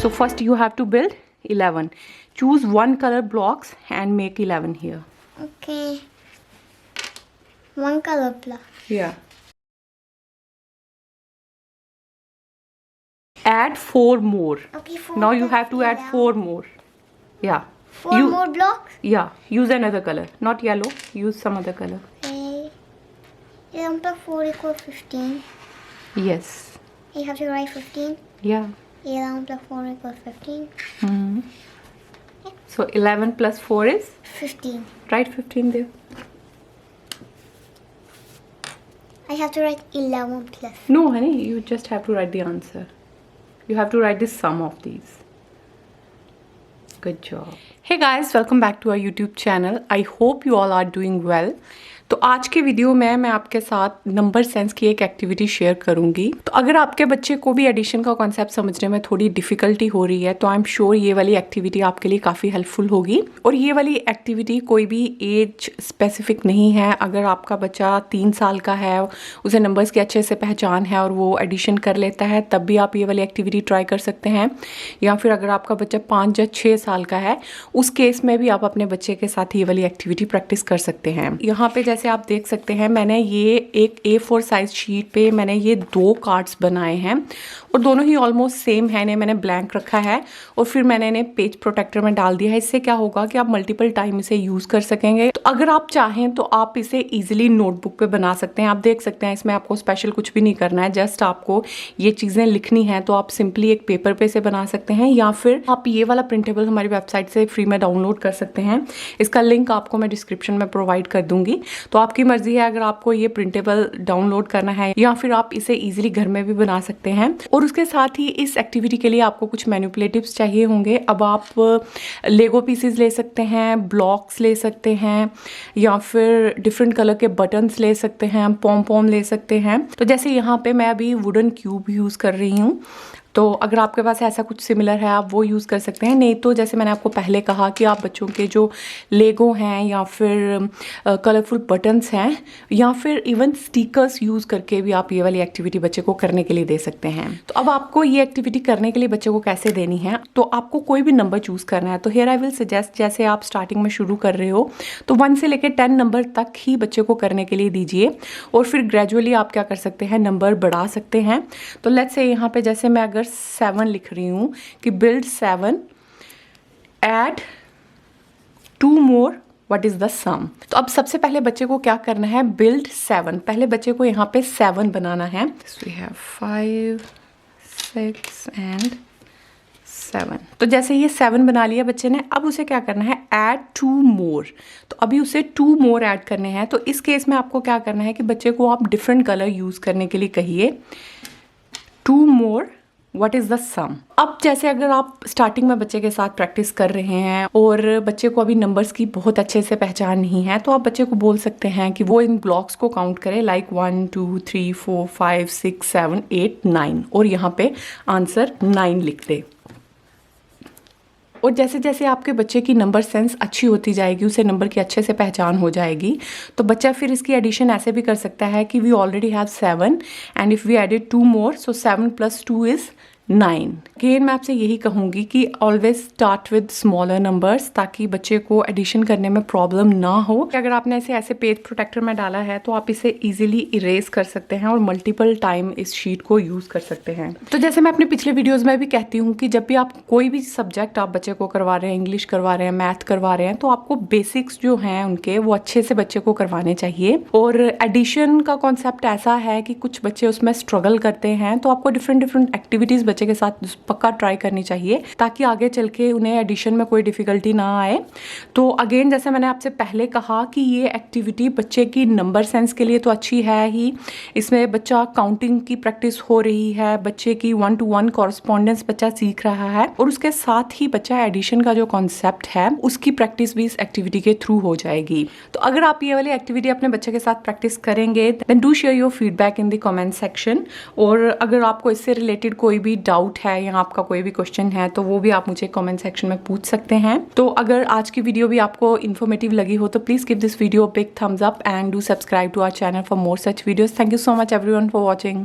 So first you have to build 11. Choose one color blocks and make 11 here. Okay. One color block. Yeah. Add 4 more. Okay, 4. Now you have to add 4 more. Yeah. 4 more blocks? Yeah. Use another color. Not yellow. Use some other color. Okay. 11 plus 4 equals 15. Yes. You have to write 15. Yeah. 11 plus 4 equals 15. Hmm. So 11 plus 4 is? 15. Write 15 there. I have to write 11 plus. No, honey. You just have to write the answer. You have to write the sum of these. Good job. Hey guys, welcome back to our YouTube channel. I hope you all are doing well. तो आज के video में मैं आपके साथ number sense की एक activity share करूंगी। तो अगर आपके बच्चे को भी एडिशन का कॉन्सेप्ट समझने में थोड़ी डिफिकल्टी हो रही है तो आई एम श्योर ये वाली एक्टिविटी आपके लिए काफ़ी हेल्पफुल होगी। और ये वाली एक्टिविटी कोई भी एज स्पेसिफिक नहीं है। अगर आपका बच्चा 3 साल का है, उसे नंबर्स की अच्छे से पहचान है और वो एडिशन कर लेता है, तब भी आप ये वाली एक्टिविटी ट्राई कर सकते हैं। या फिर अगर आपका बच्चा 5 या 6 साल का है, उस केस में भी आप अपने बच्चे के साथ ये वाली एक्टिविटी प्रैक्टिस कर सकते हैं। यहाँ पे जैसे आप देख सकते हैं, मैंने ये एक A4 साइज शीट पे मैंने ये 2 कार्ड्स बनाए हैं और दोनों ही ऑलमोस्ट सेम है। इन्हें मैंने ब्लैंक रखा है और फिर मैंने इन्हें पेज प्रोटेक्टर में डाल दिया है। इससे क्या होगा कि आप मल्टीपल टाइम इसे यूज़ कर सकेंगे। तो अगर आप चाहें तो आप इसे ईजिली नोटबुक पे बना सकते हैं। आप देख सकते हैं इसमें आपको स्पेशल कुछ भी नहीं करना है, जस्ट आपको ये चीज़ें लिखनी है। तो आप सिंपली एक पेपर पे इसे बना सकते हैं या फिर आप ये वाला प्रिंटेबल हमारी वेबसाइट से फ्री में डाउनलोड कर सकते हैं। इसका लिंक आपको मैं डिस्क्रिप्शन में प्रोवाइड कर दूंगी। तो आपकी मर्जी है अगर आपको ये प्रिंटेबल डाउनलोड करना है या फिर आप इसे इजीली घर में भी बना सकते हैं। और उसके साथ ही इस एक्टिविटी के लिए आपको कुछ मैनिपुलेटिव्स चाहिए होंगे। अब आप लेगो पीसेस ले सकते हैं, ब्लॉक्स ले सकते हैं या फिर डिफरेंट कलर के बटन्स ले सकते हैं, पॉम पॉम ले सकते हैं। तो जैसे यहाँ पे मैं अभी वुडन क्यूब यूज़ कर रही हूँ, तो अगर आपके पास ऐसा कुछ सिमिलर है आप वो यूज़ कर सकते हैं। नहीं तो जैसे मैंने आपको पहले कहा कि आप बच्चों के जो लेगो हैं या फिर कलरफुल बटन्स हैं या फिर इवन स्टिकर्स यूज़ करके भी आप ये वाली एक्टिविटी बच्चे को करने के लिए दे सकते हैं। तो अब आपको ये एक्टिविटी करने के लिए बच्चे को कैसे देनी है, तो आपको कोई भी नंबर चूज़ करना है। तो हियर आई विल सजेस्ट, जैसे आप स्टार्टिंग में शुरू कर रहे हो तो 1 से लेकर 10 नंबर तक ही बच्चे को करने के लिए दीजिए और फिर ग्रेजुअली आप क्या कर सकते हैं, नंबर बढ़ा सकते हैं। तो लेट्स से यहाँ पे जैसे मैं अगर 7 लिख रही हूँ कि build 7, add 2 more, what is the sum. तो अब सबसे पहले बच्चे को क्या करना है, बिल्ड 7। पहले बच्चे को यहाँ पे 7 बनाना है। We have 5, 6 and 7। तो जैसे ये 7 बना लिया बच्चे ने, अब उसे क्या करना है, ऐड 2 मोर। तो अभी उसे 2 मोर ऐड करने हैं। तो इस केस में आपको क्या करना है कि बच्चे को आप डिफरेंट कलर यूज करने के लिए कहिए। 2 मोर, व्हाट इज़ द सम। अब जैसे अगर आप स्टार्टिंग में बच्चे के साथ प्रैक्टिस कर रहे हैं और बच्चे को अभी नंबर्स की बहुत अच्छे से पहचान नहीं है, तो आप बच्चे को बोल सकते हैं कि वो इन ब्लॉक्स को काउंट करे, लाइक 1 2 3 4 5 6 7 8 9 और यहाँ पे आंसर 9 लिख दे। और जैसे जैसे आपके बच्चे की नंबर सेंस अच्छी होती जाएगी, उसे नंबर की अच्छे से पहचान हो जाएगी, तो बच्चा फिर इसकी एडिशन ऐसे भी कर सकता है कि we already have 7 and if we added 2 more, so 7 + 2 is 9। Again मैं आपसे यही कहूँगी कि always start with smaller numbers, ताकि बच्चे को एडिशन करने में प्रॉब्लम ना हो। अगर आपने इसे ऐसे पेज प्रोटेक्टर में डाला है तो आप इसे इजीली इरेज कर सकते हैं और मल्टीपल टाइम इस शीट को यूज़ कर सकते हैं। तो जैसे मैं अपने पिछले वीडियोस में भी कहती हूँ कि जब भी आप कोई भी सब्जेक्ट आप बच्चे को करवा रहे हैं, इंग्लिश करवा रहे हैं, मैथ करवा रहे हैं, तो आपको बेसिक्स जो हैं उनके वो अच्छे से बच्चे को करवाने चाहिए। और एडिशन का कॉन्सेप्ट ऐसा है कि कुछ बच्चे उसमें स्ट्रगल करते हैं, तो आपको डिफरेंट एक्टिविटीज़ बच्चे के साथ पक्का ट्राई करनी चाहिए ताकि आगे चल के उन्हें एडिशन में कोई डिफिकल्टी ना आए। तो अगेन जैसे मैंने आपसे पहले कहा कि ये एक्टिविटी बच्चे की नंबर सेंस के लिए तो अच्छी है ही, इसमें बच्चा काउंटिंग की प्रैक्टिस हो रही है, बच्चे की 1-to-1 कॉरस्पॉन्डेंस बच्चा सीख रहा है और उसके साथ ही बच्चा एडिशन का जो कॉन्सेप्ट है उसकी प्रैक्टिस भी इस एक्टिविटी के थ्रू हो जाएगी। तो अगर आप ये वाली एक्टिविटी अपने बच्चे के साथ प्रैक्टिस करेंगे then do share your feedback in the comment section. और अगर आपको इससे रिलेटेड कोई भी डाउट है या आपका कोई भी क्वेश्चन है तो वो भी आप मुझे कमेंट सेक्शन में पूछ सकते हैं। तो अगर आज की वीडियो भी आपको इन्फॉर्मेटिव लगी हो तो please give this video a big thumbs up and do subscribe to our channel for more such videos. Thank you so much everyone for watching.